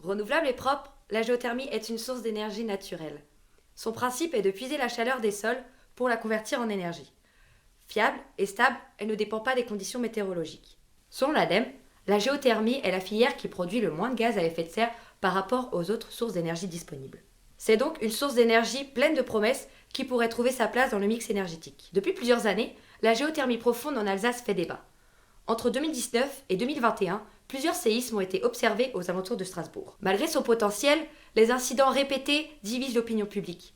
Renouvelable et propre, la géothermie est une source d'énergie naturelle. Son principe est de puiser la chaleur des sols pour la convertir en énergie. Fiable et stable, elle ne dépend pas des conditions météorologiques. Selon l'ADEME, la géothermie est la filière qui produit le moins de gaz à effet de serre par rapport aux autres sources d'énergie disponibles. C'est donc une source d'énergie pleine de promesses qui pourrait trouver sa place dans le mix énergétique. Depuis plusieurs années, la géothermie profonde en Alsace fait débat. Entre 2019 et 2021, plusieurs séismes ont été observés aux alentours de Strasbourg. Malgré son potentiel, les incidents répétés divisent l'opinion publique.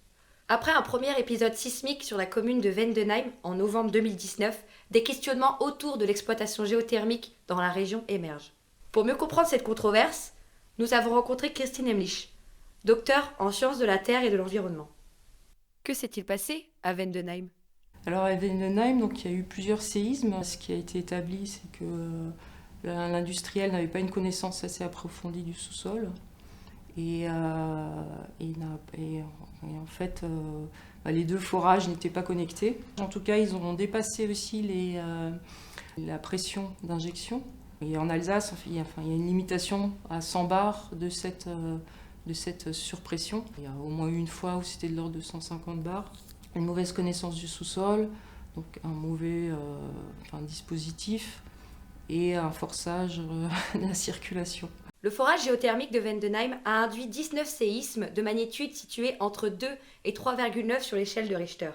Après un premier épisode sismique sur la commune de Vendenheim en novembre 2019, des questionnements autour de l'exploitation géothermique dans la région émergent. Pour mieux comprendre cette controverse, nous avons rencontré Christine Emlich, docteur en sciences de la Terre et de l'environnement. Que s'est-il passé à Vendenheim ? Alors à Vendenheim, donc, il y a eu plusieurs séismes. Ce qui a été établi, c'est que l'industriel n'avait pas une connaissance assez approfondie du sous-sol. Et en fait, les deux forages n'étaient pas connectés. En tout cas, ils ont dépassé aussi la pression d'injection. Et en Alsace, il y a une limitation à 100 bars de cette surpression. Il y a au moins eu une fois où c'était de l'ordre de 150 bars. Une mauvaise connaissance du sous-sol, donc un mauvais dispositif et un forçage de la circulation. Le forage géothermique de Vendenheim a induit 19 séismes de magnitude situés entre 2 et 3,9 sur l'échelle de Richter.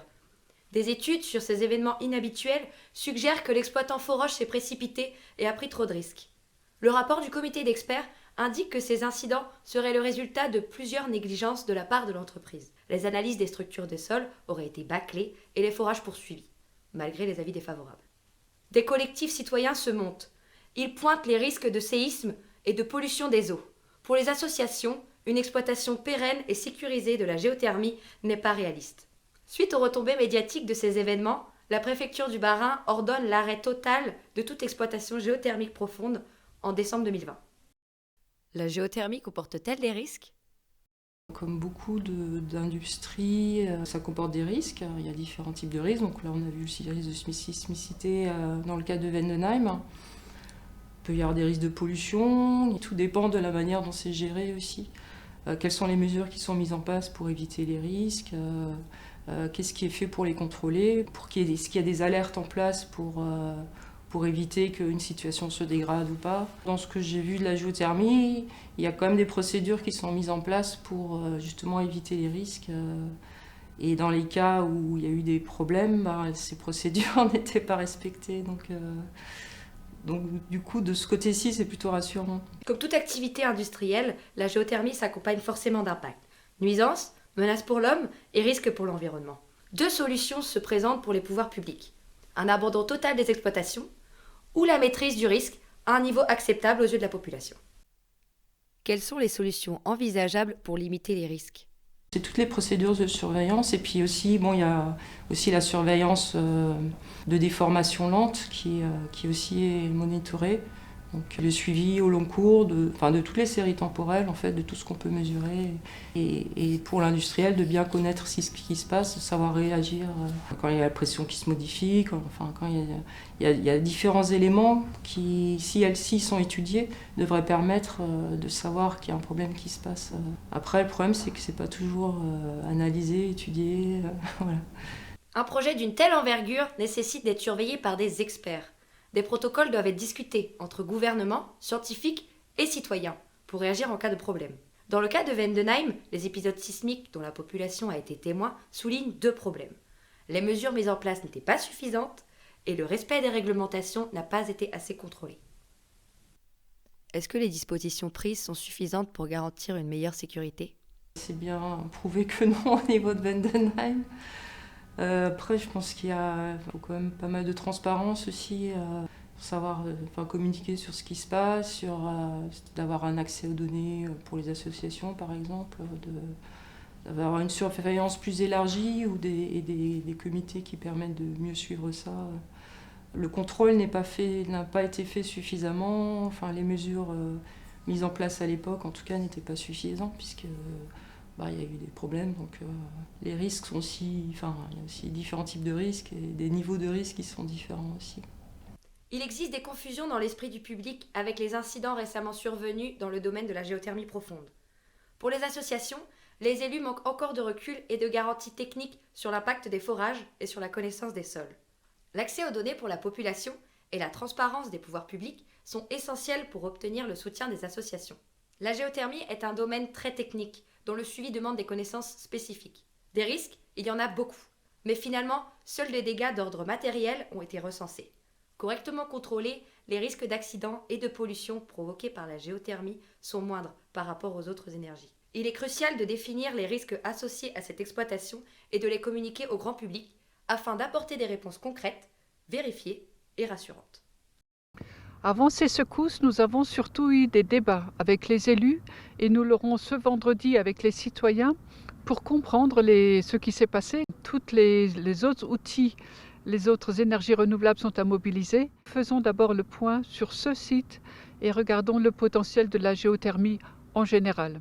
Des études sur ces événements inhabituels suggèrent que l'exploitant Foroche s'est précipité et a pris trop de risques. Le rapport du comité d'experts indique que ces incidents seraient le résultat de plusieurs négligences de la part de l'entreprise. Les analyses des structures des sols auraient été bâclées et les forages poursuivis, malgré les avis défavorables. Des collectifs citoyens se montent. Ils pointent les risques de séisme et de pollution des eaux. Pour les associations, une exploitation pérenne et sécurisée de la géothermie n'est pas réaliste. Suite aux retombées médiatiques de ces événements, la préfecture du Bas-Rhin ordonne l'arrêt total de toute exploitation géothermique profonde en décembre 2020. La géothermie comporte-t-elle des risques ? Comme beaucoup d'industries, ça comporte des risques. Il y a différents types de risques. Donc là, on a vu aussi les risques de sismicité dans le cas de Vendenheim. Il peut y avoir des risques de pollution. Tout dépend de la manière dont c'est géré aussi. Quelles sont les mesures qui sont mises en place pour éviter les risques ? Qu'est-ce qui est fait pour les contrôler ? Est-ce qu'il y a des alertes en place pour éviter qu'une situation se dégrade ou pas. Dans ce que j'ai vu de la géothermie, il y a quand même des procédures qui sont mises en place pour justement éviter les risques. Et dans les cas où il y a eu des problèmes, ces procédures n'étaient pas respectées. Donc du coup, de ce côté-ci, c'est plutôt rassurant. Comme toute activité industrielle, la géothermie s'accompagne forcément d'impacts. Nuisances, menaces pour l'homme et risques pour l'environnement. Deux solutions se présentent pour les pouvoirs publics. Un abandon total des exploitations ou la maîtrise du risque à un niveau acceptable aux yeux de la population. Quelles sont les solutions envisageables pour limiter les risques ? C'est toutes les procédures de surveillance et puis aussi, il y a aussi la surveillance de déformation lente qui aussi est monitorée. Donc le suivi au long cours de toutes les séries temporelles, en fait, de tout ce qu'on peut mesurer. Et pour l'industriel, de bien connaître ce qui se passe, de savoir réagir quand il y a la pression qui se modifie, quand il y a différents éléments qui, s'ils sont étudiés, devraient permettre de savoir qu'il y a un problème qui se passe. Après, le problème, c'est que c'est pas toujours analysé, étudié. Voilà. Un projet d'une telle envergure nécessite d'être surveillé par des experts. Des protocoles doivent être discutés entre gouvernements, scientifiques et citoyens pour réagir en cas de problème. Dans le cas de Vendenheim, les épisodes sismiques dont la population a été témoin soulignent deux problèmes. Les mesures mises en place n'étaient pas suffisantes et le respect des réglementations n'a pas été assez contrôlé. Est-ce que les dispositions prises sont suffisantes pour garantir une meilleure sécurité ? C'est bien prouvé que non au niveau de Vendenheim. Après, je pense faut quand même pas mal de transparence aussi, pour savoir communiquer sur ce qui se passe, d'avoir un accès aux données pour les associations, par exemple, d'avoir une surveillance plus élargie ou des comités qui permettent de mieux suivre ça. Le contrôle n'a pas été fait suffisamment. Les mesures mises en place à l'époque, en tout cas, n'étaient pas suffisantes puisque il y a eu des problèmes, donc les risques sont aussi, il y a aussi différents types de risques et des niveaux de risques qui sont différents aussi. Il existe des confusions dans l'esprit du public avec les incidents récemment survenus dans le domaine de la géothermie profonde. Pour les associations, les élus manquent encore de recul et de garanties techniques sur l'impact des forages et sur la connaissance des sols. L'accès aux données pour la population et la transparence des pouvoirs publics sont essentiels pour obtenir le soutien des associations. La géothermie est un domaine très technique dont le suivi demande des connaissances spécifiques. Des risques, il y en a beaucoup, mais finalement, seuls des dégâts d'ordre matériel ont été recensés. Correctement contrôlés, les risques d'accidents et de pollution provoqués par la géothermie sont moindres par rapport aux autres énergies. Il est crucial de définir les risques associés à cette exploitation et de les communiquer au grand public afin d'apporter des réponses concrètes, vérifiées et rassurantes. Avant ces secousses, nous avons surtout eu des débats avec les élus et nous l'aurons ce vendredi avec les citoyens pour comprendre ce qui s'est passé. Tous les autres outils, les autres énergies renouvelables sont à mobiliser. Faisons d'abord le point sur ce site et regardons le potentiel de la géothermie en général.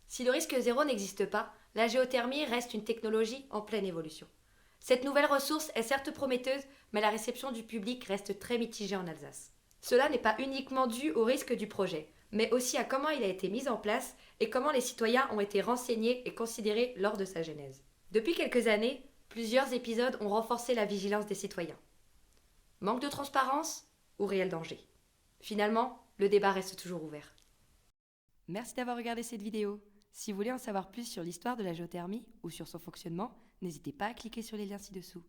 Si le risque zéro n'existe pas, la géothermie reste une technologie en pleine évolution. Cette nouvelle ressource est certes prometteuse, mais la réception du public reste très mitigée en Alsace. Cela n'est pas uniquement dû au risque du projet, mais aussi à comment il a été mis en place et comment les citoyens ont été renseignés et considérés lors de sa genèse. Depuis quelques années, plusieurs épisodes ont renforcé la vigilance des citoyens. Manque de transparence ou réel danger? Finalement, le débat reste toujours ouvert. Merci d'avoir regardé cette vidéo. Si vous voulez en savoir plus sur l'histoire de la géothermie ou sur son fonctionnement, n'hésitez pas à cliquer sur les liens ci-dessous.